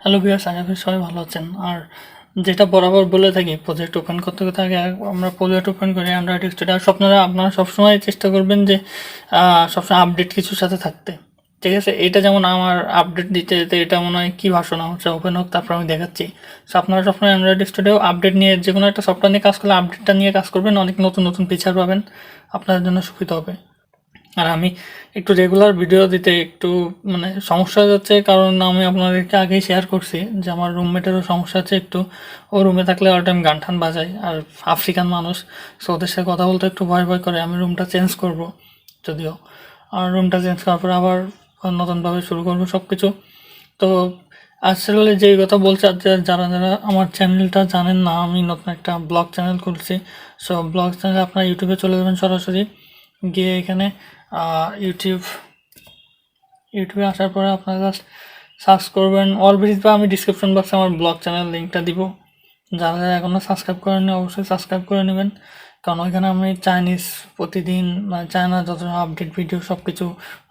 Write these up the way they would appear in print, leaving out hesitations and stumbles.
Hello viewers, আশা করি সবাই ভালো আছেন। আর যেটা বরাবর বলে থাকি, প্রজেক্ট ওপেন করতে করতে আগে আমরা প্রজেক্ট ওপেন করি অ্যান্ড্রয়েড স্টুডিও। আর আপনারা সবসময় চেষ্টা করবেন যে সবসময় আপডেট কিছুর সাথে থাকতে, ঠিক আছে। এটা যেমন আমার আপডেট দিতে যেতে এটা মনে হয় কী ভাষণ হচ্ছে, ওপেন হোক, তারপর আমি দেখাচ্ছি। সো আপনারা সবসময় অ্যান্ড্রয়েড স্টুডিও আপডেট নিয়ে, যে কোনো একটা সফটওয়্যার নিয়ে কাজ করলে আপডেটটা নিয়ে কাজ করবেন, অনেক নতুন নতুন ফিচার পাবেন, আপনাদের জন্য সুবিধা হবে। আর আমি একটু রেগুলার ভিডিও দিতে একটু মানে সমস্যা হয়ে যাচ্ছে, কারণ আমি আপনাদেরকে আগেই শেয়ার করছি যে আমার রুমমেটেরও সমস্যা আছে একটু। ও রুমে থাকলে অল টাইম গান টান বাজায়, আর আফ্রিকান মানুষ, সো ওদের সাথে কথা বলতে একটু ভয় ভয় করে। আমি রুমটা চেঞ্জ করব যদিও, আর রুমটা চেঞ্জ করার পর আবার নতুনভাবে শুরু করবো সব কিছু। তো আসলে যেই কথা বলছে, যারা যারা আমার চ্যানেলটা জানেন না, আমি নতুন একটা ব্লগ চ্যানেল খুলছি। সো ব্লগ চ্যানেলে আপনারা ইউটিউবে চলে যাবেন সরাসরি, গিয়ে এখানে ইউটিউবে আসার পরে আপনারা জাস্ট সার্চ করবেন অলবেজ, বা আমি ডিসক্রিপশন বক্সে আমার ব্লগ চ্যানেল লিঙ্কটা দিব। যারা যারা এখনও সাবস্ক্রাইব করেননি অবশ্যই সাবস্ক্রাইব করে নেবেন, কারণ ওইখানে আমি চাইনিজ প্রতিদিন চায়না যত আপডেট ভিডিও, সব কিছু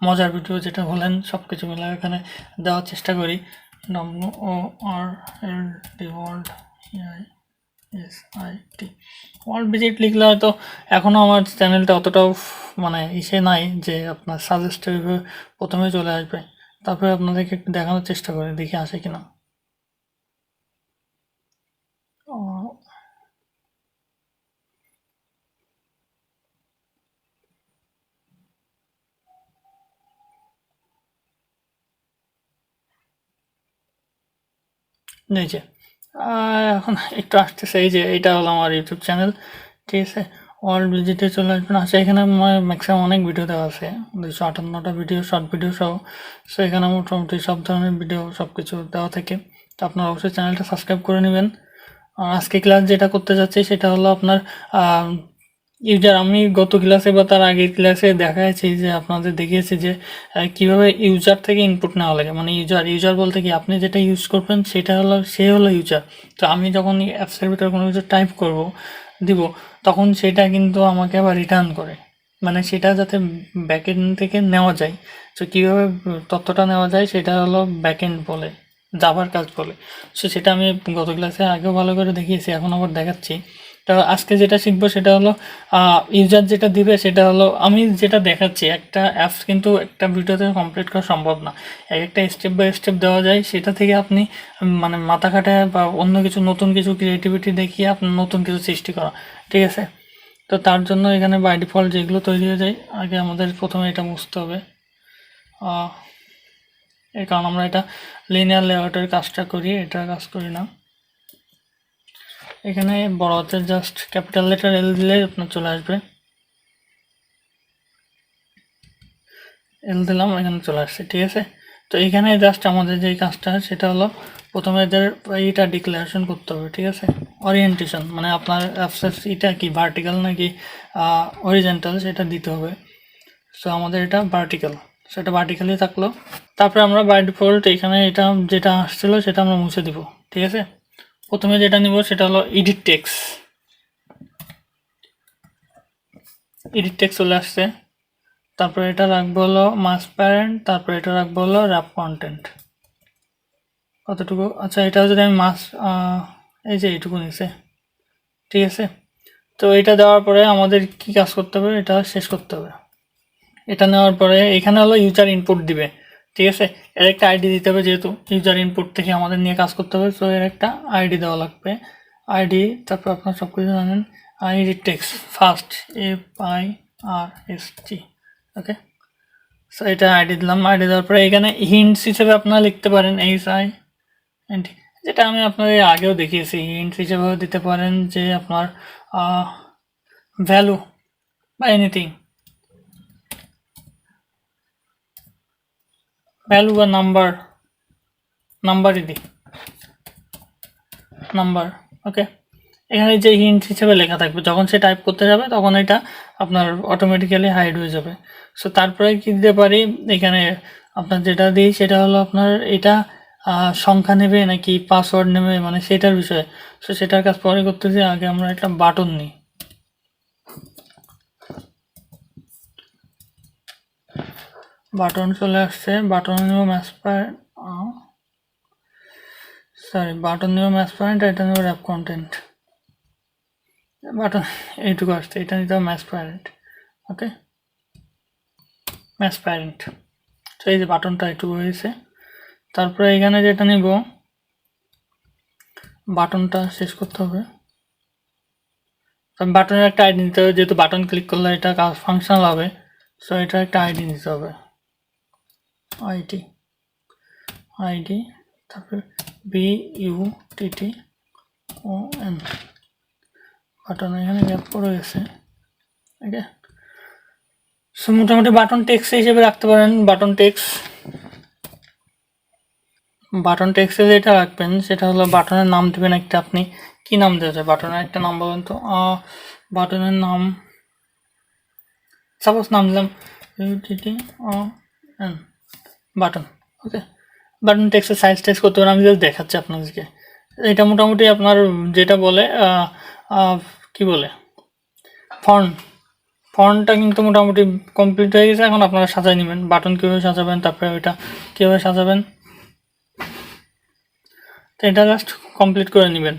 মজার ভিডিও যেটা বলেন সব কিছু মিলে এখানে দেওয়ার চেষ্টা করি। WORLD, world, SIT, world visit লিখলে হয়তো এখনও আমার চ্যানেলটা অতটাও মানে ইসে নাই যে আপনার সাজেস্টেড প্রথমে চলে আসবে। তারপরে আপনাদেরকে একটু দেখানোর চেষ্টা করে দেখি আসে কিনা। এই যে এখন একটু আসতেছে, এই যে এইটা হলো আমার ইউটিউব চ্যানেল, ঠিক আছে। ওয়ার্ল্ড ভিজিটে চলে আসবেন। আচ্ছা, এখানে ম্যাক্সিমাম অনেক ভিডিও দেওয়া আছে, 258টা ভিডিও, শর্ট ভিডিও সহ। সো এখানে মোটামুটি সব ধরনের ভিডিও সব কিছু দেওয়া থাকে। তো আপনারা অবশ্যই চ্যানেলটা সাবস্ক্রাইব করে নেবেন। আজকে ক্লাস যেটা করতে যাচ্ছি সেটা হলো আপনার ইউজার। আমি গত ক্লাসে বা তার আগের ক্লাসে দেখাচ্ছি যে আপনাদের দেখিয়েছি যে কীভাবে ইউজার থেকে ইনপুট নেওয়া লাগে। মানে ইউজার বলতে কি, আপনি যেটা ইউজ করবেন সেটা হলো, সে হলো ইউজার। তো আমি যখন অ্যাপসের ভিতরে কোনো কিছু টাইপ দিব, তখন সেটা কিন্তু আমাকে আবার রিটার্ন করে, মানে সেটা যাতে ব্যাকএন্ড থেকে নেওয়া যায়। তো কীভাবে তথ্যটা নেওয়া যায় সেটা হলো ব্যাকএন্ড বলে, জাভার কাজ বলে। সো সেটা আমি গত ক্লাসে আগেও ভালো করে দেখিয়েছি, এখন আবার দেখাচ্ছি। তো আজকে যেটা শিখবো সেটা হলো ইউজার যেটা দিবে সেটা হলো, আমি যেটা দেখাচ্ছি, একটা অ্যাপস কিন্তু একটা ভিডিওতে কমপ্লিট করা সম্ভব না। একটা স্টেপ বাই স্টেপ দেওয়া যায়, সেটা থেকে আপনি মানে মাথা খাটায় বা অন্য কিছু নতুন কিছু ক্রিয়েটিভিটি দেখিয়ে আপনার নতুন কিছু সৃষ্টি করা, ঠিক আছে। তো তার জন্য এখানে বাই ডিফল্ট যেগুলো তৈরি হয়ে যায়, আগে আমাদের প্রথমে এটা বুঝতে হবে। এই কারণ আমরা এটা লিনিয়ার লেআউটের কাজটা করি, এটা কাজ করি না। এখানে বড় হাতের জাস্ট ক্যাপিটাল লেটার এল দিলে আপনার চলে আসবে, এল দিলাম, এখানে চলে আসছে, ঠিক আছে। তো এখানে জাস্ট আমাদের যে কাজটা সেটা হলো, প্রথমে এদের এইটা ডিক্লারেশন করতে হবে, ঠিক আছে। ওরিয়েন্টেশন মানে আপনার অ্যাপসের এটা কি ভার্টিক্যাল নাকি হরিজন্টাল সেটা দিতে হবে। সো আমাদের এটা ভার্টিক্যাল, সেটা ভার্টিক্যালি থাকলো। তারপরে আমরা বাই ডিফল্ট এখানে এটা যেটা আসছিলো সেটা আমরা মুছে দিব, ঠিক আছে। প্রথমে যেটা নিব সেটা হলো এডিট টেক্সট চলে আসছে। তারপরে এটা রাখবো হলো মাস প্যারেন্ট, তারপরে এটা রাখবো হলো র্যাপ কন্টেন্ট, কতটুকু। আচ্ছা, এটাও যদি আমি এই যে এইটুকু নিছে, ঠিক আছে। তো এটা দেওয়ার পরে আমাদের কি কাজ করতে হবে, এটা শেষ করতে হবে। এটা নেওয়ার পরে এখানে হলো ইউজার ইনপুট দিবে, ঠিক আছে। এর একটা আইডি দিতে হবে, যেহেতু ইউজার ইনপুট থেকে আমাদের নিয়ে কাজ করতে হবে, সো এর একটা আইডি দেওয়া লাগবে, আইডি। তারপর আপনার সব কিছু জানেন, আইডি টেক্সট ফার্স্ট, FIRST, ওকে। সো এটা আইডি দিলাম, আইডি দেওয়ার পরে এখানে হিন্টস হিসেবে আপনারা লিখতে পারেন HINT, যেটা আমি আপনাদের আগেও দেখিয়েছি। হিন্টস হিসেবেও দিতে পারেন যে আপনার ভ্যালু বা এনিথিং, ভ্যালু বা নাম্বারই দিই, নাম্বার, ওকে। এখানে যে হিন্ট হিসেবে লেখা থাকবে, যখন সে টাইপ করতে যাবে তখন এটা আপনার অটোমেটিক্যালি হাইড হয়ে যাবে। সো তারপরে কি দিতে পারি, এখানে আপনার যেটা দিই সেটা হলো আপনার এটা সংখ্যা নেবে নাকি পাসওয়ার্ড নেবে, মানে সেটার বিষয়ে। সো সেটার কাজ পরে করতেছি, আগে আমরা একটা বাটন নিই। বাটন চলে আসছে, বাটন নিব ম্যাচ প্যারেন্ট, সরি বাটন নিব ম্যাচ প্যারেন্ট, এটা নিব র্যাপ কন্টেন্ট। বাটন এইটুকু আসছে, এটা নিতে হবে ম্যাচ প্যারেন্ট। ওকে, ম্যাচ প্যারেন্ট। তো এই যে বাটনটা এইটুকু হয়েছে। তারপরে এখানে যেটা নিব, বাটনটা শেষ করতে হবে। বাটনের একটা আইডি নিতে হবে, যেহেতু বাটন ক্লিক করলে এটা কাজ ফাংশনাল হবে, সো এটা একটা আইডি নিতে হবে, আইডি তারপরে BUTTON। বাটন এখানে গ্যাপ পড়ে গেছে। ওকে, সো মোটামুটি বাটন টেক্সট হিসেবে রাখতে পারেন। বাটন টেক্সটে যেটা রাখবেন সেটা হলো বাটনের নাম দেবেন একটা। আপনি কি নাম দেবেন বাটনের একটা নাম বলেন তো। বাটনের নাম সাপোজ নাম দিলাম UTTON বাটন। ওকে, বাটন টেক্সটের সাইজ টেক্সট করতে পারেন, আমি জাস্ট দেখাচ্ছি আপনাদেরকে। এটা মোটামুটি আপনার যেটা বলে কি বলে ফন্টটা কিন্তু মোটামুটি কমপ্লিট হয়ে গেছে। এখন আপনারা সাজাই নেবেন বাটন কীভাবে সাজাবেন, তারপরে ওইটা কীভাবে সাজাবেন, তো এটা জাস্ট কমপ্লিট করে নেবেন।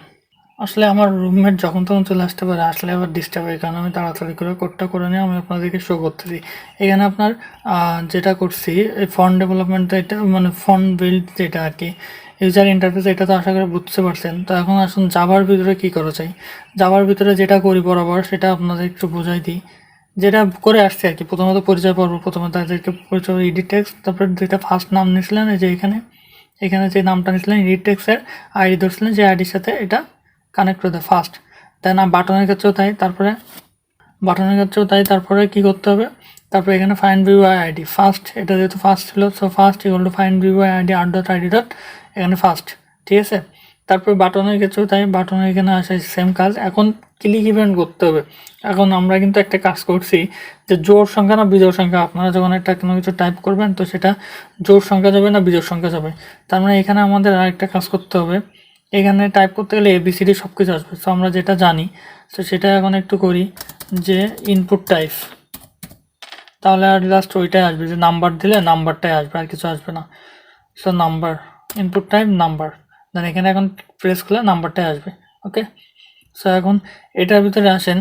আসলে আমার রুমমেট যখন তখন চলে আসতে পারে, আসলে আবার ডিস্টার্ব হয়, কারণ আমি তাড়াতাড়ি করে কোডটা করে নিয়ে আমি আপনাদেরকে শো করতেছি। এখানে আপনার যেটা করছি এই ফন্ট ডেভেলপমেন্ট, এটা মানে ফন্ট বিল্ড যেটা আর কি, ইউজার ইন্টারফেস, এটা তো আশা করি বুঝতে পারছেন। তো এখন আসুন জাভার ভিতরে কী করা চাই। জাভার ভিতরে যেটা করি বরাবর সেটা আপনাদের একটু বোঝাই দিই, যেটা করে আসছে আর কি। প্রথমত পরিচয় পর্ব, প্রথমে তাদেরকে পরিচয় এডিট টেক্সট, তারপরে যেটা ফার্স্ট নাম নিয়েছিলেন এই যে এখানে যে নামটা নিয়েছিলেন এডিট টেক্সটের আইডি ধরছিলেন, যে আইডির সাথে এটা কানেক্ট করে দেয় ফার্স্ট। তাই না, বাটনের ক্ষেত্রেও তাই। তারপরে কি করতে হবে, তারপরে এখানে find view by ID first, এটা যেহেতু ফার্স্ট ছিল, so first equal to find view by ID r.id dot এখানে ফার্স্ট, ঠিক আছে। তারপর বাটনের ক্ষেত্রেও তাই, বাটনের এখানে আসে সেম কাজ। এখন ক্লিক ইভেন্ট করতে হবে। এখন আমরা কিন্তু একটা কাজ করছি যে জোড় সংখ্যা না বিজোড় সংখ্যা, আপনারা যখন একটা কোনো কিছু টাইপ করবেন তো সেটা জোড় সংখ্যা যাবে না বিজোড় সংখ্যা যাবে। তার মানে এখানে আমাদের আরেকটা কাজ করতে হবে, এখানে টাইপ করতে গেলে ABCD সব কিছু আসবে। সো আমরা যেটা জানি তো সেটা এখন একটু করি, যে ইনপুট টাইপ, তাহলে আর লাস্ট ওইটাই আসবে, যে নাম্বার দিলে নাম্বারটাই আসবে, আর কিছু আসবে না। So number, input type number, then এখানে এখন প্রেস করলে নাম্বারটাই আসবে। ওকে, সো এখন এটার ভিতরে আসেন।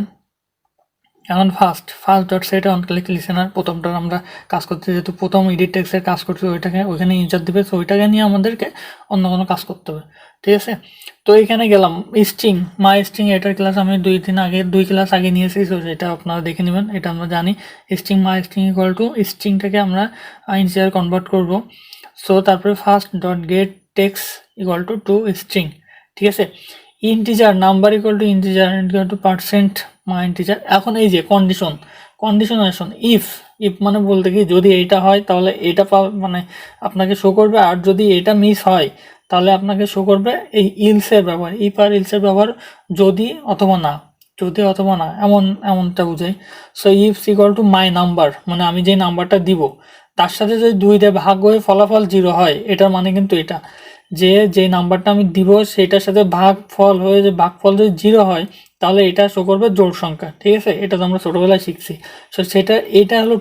এখন first dot set on click listener, প্রথমটা আমরা কাজ করতে, যেহেতু প্রথম এডিট টেক্সটের কাজ করছি ওইটাকে ওইখানে ইউজার দিবে, সো ওইটাকে নিয়ে আমাদেরকে অন্য কোনো কাজ করতে হবে, ঠিক আছে। তো এইখানে গেলাম স্ট্রিং, মাই স্ট্রিং, এটার ক্লাস আমি 2 ক্লাস আগে নিয়েছি, সো সেটা আপনারা দেখে নেবেন। এটা আমরা জানি string my string equal to স্ট্রিংটাকে আমরা ইন্টিজার কনভার্ট করব। সো তারপরে first dot get text equal to string, ঠিক আছে। Integer number equal to percent my integer. এখন এই যে কন্ডিশন ইফ মানে বলতে কি, যদি এইটা হয় তাহলে এটা মানে আপনাকে শো করবে, আর যদি এটা মিস হয় তাহলে আপনাকে শো করবে এই ইলসের ব্যবহার, ইফ আর ইলসের ব্যবহার, যদি অথবা না, এমনটা বুঝাই। So if equal to my number, মানে আমি যে নাম্বারটা দিব তার সাথে যদি 2 দিয়ে ভাগ হয়ে ফলাফল 0 হয়, এটার মানে কিন্তু এটা, যে নাম্বারটা আমি দিব সেটার সাথে ভাগফল হয়ে, যে ভাগফল যদি 0 হয় তাহলে এটা শো করবে জোড় সংখ্যা, ঠিক আছে। এটা তো আমরা ছোটোবেলায় শিখছি। সো এটা হলো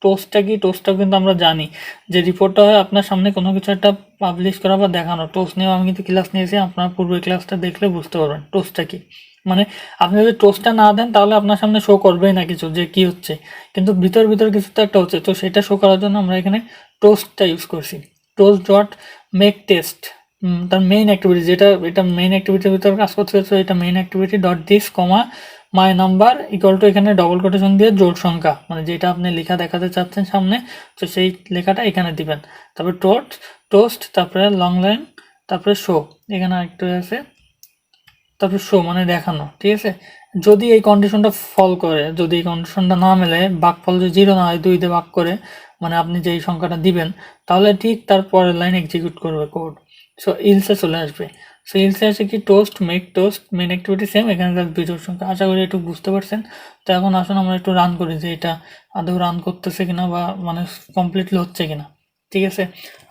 টোস্টটা কি, টোস্টটা কিন্তু আমরা জানি যে রিপোর্টটা হয় আপনার সামনে কোনো কিছু একটা পাবলিশ করা বা দেখানো। টোস্ট নিয়েও আমি কিন্তু ক্লাস নিয়েছি, আপনার পূর্বের ক্লাসটা দেখলে বুঝতে পারবেন টোস্টটা কি। মানে আপনি যদি টোস্টটা না দেন তাহলে আপনার সামনে শো করবেই না কিছু, যে কি হচ্ছে, কিন্তু ভিতর কিছু তো একটা হচ্ছে। তো সেটা শো করার জন্য আমরা এখানে টোস্টটা ইউজ করছি। টোস্ট ডট মেক টেস্ট, তার মেইন অ্যাক্টিভিটি, এটা মেইন অ্যাক্টিভিটির ভিতরে কাজ করতে হচ্ছে, এটা main activity dot this comma my number equal two, এখানে ডবল কোটেশন দিয়ে জোড় সংখ্যা, মানে যেটা আপনি লেখা দেখাতে চাচ্ছেন সামনে, তো সেই লেখাটা এখানে দিবেন। তারপরে টোস্ট, তারপরে লং লাইন, তারপরে শো, এখানে আরেকটু আছে, তারপরে শো মানে দেখানো, ঠিক আছে। যদি এই কন্ডিশনটা ফল করে, যদি এই কন্ডিশনটা না মেলে, ভাগফল যদি 0 না হয়, 2 দিয়ে ভাগ করে, মানে আপনি যেই সংখ্যাটা দিবেন, তাহলে ঠিক তার পরের লাইন এক্সিকিউট করবে কোড। সো ইলসে চলে আসবে। সো ইলসে আসে কি, টোস্ট মেন অ্যাক্টিভিটি সেম, এখানে তার বিজোড় সংখ্যা। আশা করি একটু বুঝতে পারছেন। তো এখন আসুন আমরা একটু রান করি, যে এটা আদৌ রান করতেছে কিনা, বা মানে কমপ্লিটলি হচ্ছে কিনা, ঠিক আছে।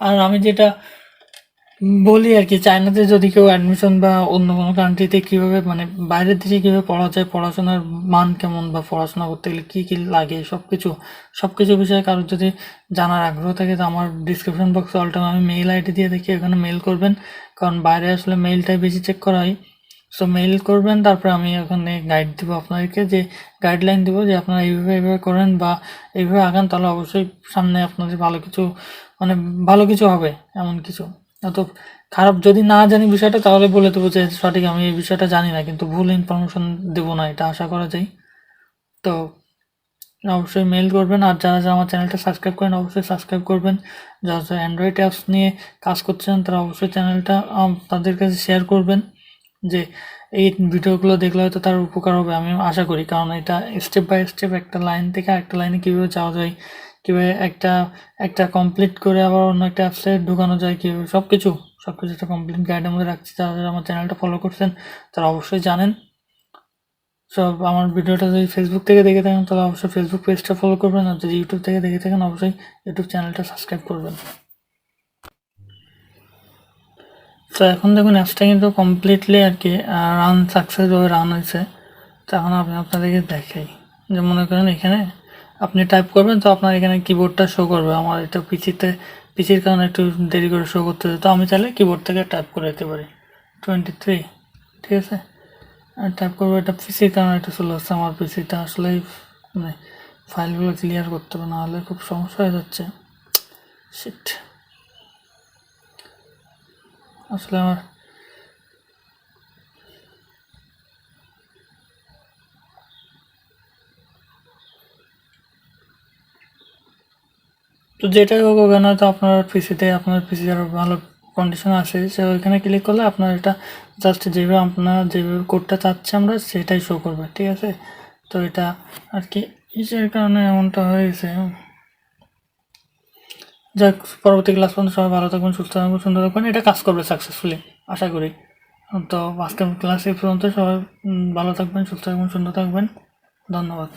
আর আমি যেটা বলি আর কি, চায়নাতে যদি কেউ অ্যাডমিশন বা অন্য কোনো কান্ট্রিতে কীভাবে মানে বাইরের দেশে কীভাবে পড়া যায়, পড়াশোনার মান কেমন বা পড়াশোনা করতে গেলে কী কী লাগে সব কিছু বিষয়ে কারোর যদি জানার আগ্রহ থাকে, তো আমার ডিসক্রিপশন বক্সে অল টাইম আমি মেইল আইডি দিয়ে দেখি, ওখানে মেইল করবেন। কারণ বাইরে আসলে মেইলটাই বেশি চেক করা হয়। সো মেইল করবেন, তারপরে আমি ওখানে গাইড দিব আপনাদেরকে, যে গাইডলাইন দিব যে আপনারা এইভাবে এইভাবে করেন বা এইভাবে আগান, তাহলে অবশ্যই সামনে আপনাদের ভালো কিছু মানে ভালো কিছু হবে। এমন কিছু অত খারাপ যদি না জানি বিষয়টা, তাহলে বলে দেবো যে সঠিক আমি এই বিষয়টা জানি না, কিন্তু ভুল ইনফরমেশন দেবো না, এটা আশা করা যায়। তো অবশ্যই মেইল করবেন। আর যারা যারা আমার চ্যানেলটা সাবস্ক্রাইব করেন, অবশ্যই সাবস্ক্রাইব করবেন। যারা যারা অ্যান্ড্রয়েড অ্যাপস নিয়ে কাজ করছেন, তারা অবশ্যই চ্যানেলটা তাদের কাছে শেয়ার করবেন, যে এই ভিডিওগুলো দেখলে হয়তো তার উপকার হবে, আমি আশা করি। কারণ এটা স্টেপ বাই স্টেপ একটা লাইন থেকে আরেকটা লাইনে কীভাবে যাওয়া যায়, কীভাবে একটা একটা কমপ্লিট করে আবার অন্য একটা অ্যাপসে ঢুকানো যায়, কীভাবে সব কিছু একটা কমপ্লিট গাইডের মধ্যে রাখছি। যারা যারা আমার চ্যানেলটা ফলো করছেন তারা অবশ্যই জানেন। সব আমার ভিডিওটা যদি ফেসবুক থেকে দেখে থাকেন, তাহলে অবশ্যই ফেসবুক পেজটা ফলো করবেন। আর যদি ইউটিউব থেকে দেখে থাকেন, অবশ্যই ইউটিউব চ্যানেলটা সাবস্ক্রাইব করবেন। তো এখন দেখুন অ্যাপসটা কিন্তু কমপ্লিটলি আর কি সাকসেসভাবে রান হয়েছে। তো এখন আমি আপনাদেরকে দেখাই, যে মনে করেন এখানে আপনি টাইপ করবেন, তো আপনার এখানে কিবোর্ডটা শো করবে। আমার এটা পিসির কারণে একটু দেরি করে শো করতে হবে, তো আমি চাইলে কিবোর্ড থেকে টাইপ করে দিতে পারি 23, ঠিক আছে। আর টাইপ করবো, এটা পিসির কারণে একটু স্লো হচ্ছে। আমার পিসিটা আসলেই মানে ফাইলগুলো ক্লিয়ার করতে হবে, নাহলে খুব সমস্যা হয়ে যাচ্ছে। শিট, আসলে আমার তো যেটাই হোক, ওখানে হয়তো আপনার পিসি আরও ভালো কন্ডিশন আছে, সে ওইখানে ক্লিক করলে আপনার এটা জাস্ট যেভাবে কোডটা চাচ্ছে আমরা সেটাই শো করবে, ঠিক আছে। তো এটা আর কি ইসের কারণে এমনটা হয়েছে। যাক, পরবর্তী ক্লাস পর্যন্ত সবাই ভালো থাকবেন, সুস্থ থাকবেন, সুন্দর থাকবেন। এটা কাজ করবে সাকসেসফুলি, আশা করি। তো আজকের ক্লাস এই পর্যন্ত। সবাই ভালো থাকবেন, সুস্থ থাকবেন, সুন্দর থাকবেন। ধন্যবাদ।